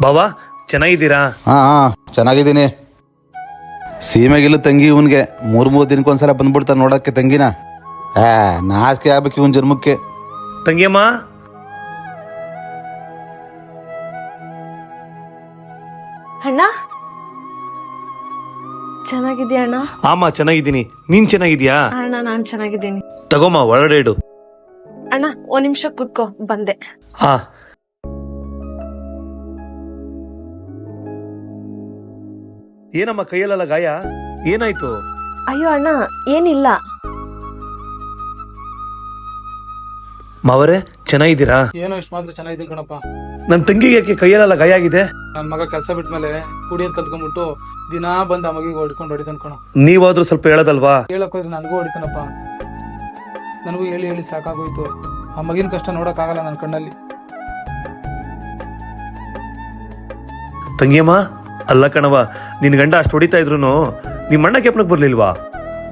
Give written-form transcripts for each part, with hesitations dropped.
ಬಾವಾ ಚೆನ್ನಾಗಿದ್ದೀರಾ? ಹಾ ಚೆನ್ನಾಗಿದ್ದೀನಿ. ಸೀಮೆಗಿಲ್ಲ ತಂಗಿ ಇವನ್ಗೆ 3 ದಿನಕ್ಕೊಂದ್ಸಲ ಬಂದ್ಬಿಡ್ತಾನೆ ನೋಡಕ್ಕೆ ತಂಗಿನ. ನಾಚಿಕೆ ಆಗ್ಬೇಕು ಇವನ್ ಜನ್ಮಕ್ಕೆ. ತಂಗಿಯಮ್ಮ, ಅಣ್ಣ ಚೆನ್ನಾಗಿದ್ಯಾ ಅಣ್ಣ? ಆಮ ಚೆನ್ನಾಗಿದ್ದೀನಿ. ನೀನ್ ಚೆನ್ನಾಗಿದ್ಯಾ? ಅಣ್ಣ ನಾನ್ ಚೆನ್ನಾಗಿದ್ದೀನಿ. ತಗೋಮ್ಮ ಒಳಗಡೆ ಇಡು. ಅಣ್ಣ 1 ನಿಮಿಷ ಕೂತ್ಕೋ, ಬಂದೆ. ಹಾ, ಏನಮ್ಮ ಕೈಯಲ್ಲೆಲ್ಲ ಗಾಯ? ಏನಾಯ್ತು? ಅಯ್ಯೋ ಅಣ್ಣ ಏನಿಲ್ಲ. ಮಾವರೇ ಚೆನ್ನಾಗಿದ್ದೀರಾ? ಏನೋ ಇಷ್ಟು ಮಾತ್ರ ಚೆನ್ನಾಗಿದ್ದೀನಿ ಕಣಪ್ಪ. ನನ್ನ ತಂಗಿಗೆ ಯಾಕೆ ಕೈಯಲ್ಲೆಲ್ಲ ಗಾಯ ಆಗಿದೆ? ನನ್ನ ಮಗ ಕೆಲಸ ಬಿಟ್ಮೇಲೆ ಕುಡಿಯೋದ್ ಕಲ್ತ್ಕೊಂಡ್ಬಿಟ್ಟು ದಿನಾ ಬಂದ್ ಆ ಮಗಿಗೆ ಹೊಡ್ಕೊಂಡು ಹೊಡಿತಾನ ಕಣೋ. ನೀವಾದ್ರೂ ಸ್ವಲ್ಪ ಹೇಳೋದಲ್ವಾ? ಹೇಳಕ್ ಹೋದ್ರೆ ನನಗೂ ಹೊಡಿತಾನಪ್ಪ. ನನಗೂ ಹೇಳಿ ಹೇಳಿ ಸಾಕಾಗೋಯ್ತು. ಆ ಮಗಿನ ಕಷ್ಟ ನೋಡಕ್ ಆಗಲ್ಲ ನನ್ನ ಕಣ್ಣಲ್ಲಿ. ತಂಗಿಯಮ್ಮ, ಅಲ್ಲ ಕಣವ, ನಿನ್ ಗಂಡ ಅಷ್ಟು ಹೊಡಿತಾ ಇದ್ರು ನಿಮ್ಮ ಅಣ್ಣ ಕೆಪ್ನಕ್ ಬರ್ಲಿಲ್ವಾ?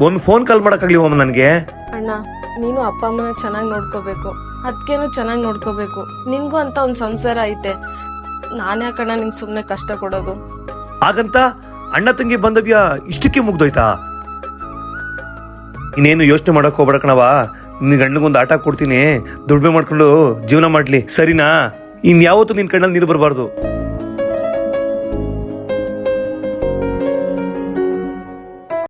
ಒಂದ್ ಫೋನ್ ಕಾಲ್ ಮಾಡಕ್ಕಾಗ್ಲಿವಮ್ಮ ನನ್ಗೆ? ಅಣ್ಣ ನೀನು ಅಪ್ಪ ಅಮ್ಮನ ಚೆನ್ನಾಗಿ ನೋಡ್ಕೋಬೇಕು, ಅದಕ್ಕೇನು ಚೆನ್ನಾಗಿ ನೋಡ್ಕೋಬೇಕು. ನಿನ್ಗೂ ಅಂತ ಒಂದ್ ಸಂಸಾರ ಐತೆ. ನಾನ್ ಯಾಕಣ್ಣ ನಿಂಗೆ ಸುಮ್ನೆ ಕಷ್ಟ ಕೊಡೋದು? ಹಾಗಂತ ಅಣ್ಣ ತಂಗಿ ಬಾಂಧವ್ಯ ಇಷ್ಟಕ್ಕೆ ಮುಗ್ದೋಯ್ತಾ? ಇನ್ನೇನು ಯೋಚನೆ ಮಾಡಕ್ ಹೋಗ್ಬೇಡ ಕಣವ. ನಿನ್ ಗಂಡಗೊಂದು ಆಟ ಕೊಡ್ತೀನಿ, ದುಡ್ಮೆ ಮಾಡ್ಕೊಂಡು ಜೀವನ ಮಾಡ್ಲಿ, ಸರಿನಾ? ಇನ್ಯಾವತ್ತೂ ನಿನ್ ಕಣ್ಣಲ್ಲಿ ನೀರು ಬರಬಾರ್ದು.